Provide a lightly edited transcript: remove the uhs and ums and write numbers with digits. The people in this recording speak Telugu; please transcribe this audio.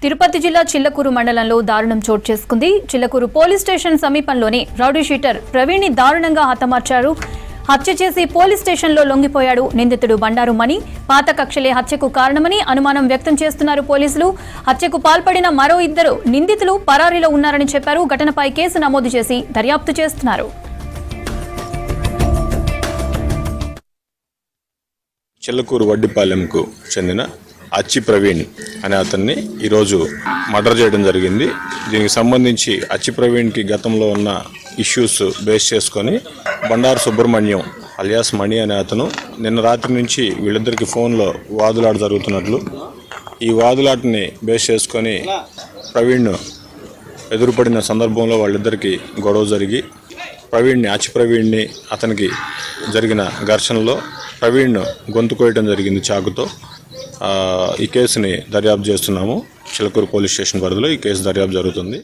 తిరుపతి జిల్లా చిల్లకూరు మండలంలో దారుణం చోటు చేసుకుంది. చిల్లకూరు పోలీస్ స్టేషన్ సమీపంలోనే రౌడీ షీటర్ ప్రవీణ్ ని దారుణంగా హతమార్చారు. హత్య చేసి పోలీస్ స్టేషన్లో లొంగిపోయాడు నిందితుడు బండారు మణి. పాత కక్షలే హత్యకు కారణమని అనుమానం వ్యక్తం చేస్తున్నారు పోలీసులు. హత్యకు పాల్పడిన మరో ఇద్దరు నిందితులు పరారీలో ఉన్నారని చెప్పారు. ఘటనపై కేసు నమోదు చేసి దర్యాప్తు చేస్తున్నారు. చిల్లకూరు వడ్డిపాలెంకు చెందిన అచ్చి ప్రవీణ్ అనే అతన్ని ఈరోజు మర్డర్ చేయడం జరిగింది. దీనికి సంబంధించి అచ్చి ప్రవీణ్కి గతంలో ఉన్న ఇష్యూస్ బేస్ చేసుకొని బండారు సుబ్రహ్మణ్యం అలియాస్ మణి అనే అతను నిన్న రాత్రి నుంచి వీళ్ళిద్దరికి ఫోన్లో వాదులాట జరుగుతున్నట్లు, ఈ వాదులాటని బేస్ చేసుకొని ప్రవీణ్ ఎదురుపడిన సందర్భంలో వాళ్ళిద్దరికి గొడవ జరిగి అచ్చి ప్రవీణ్ని అతనికి జరిగిన ఘర్షణలో ప్రవీణ్ గొంతు కోయడం జరిగింది చాకుతో. ఈ కేసుని దర్యాప్తు చేస్తున్నాము. చిల్లకూరు పోలీస్ స్టేషన్ పరిధిలో ఈ కేసు దర్యాప్తు జరుగుతుంది.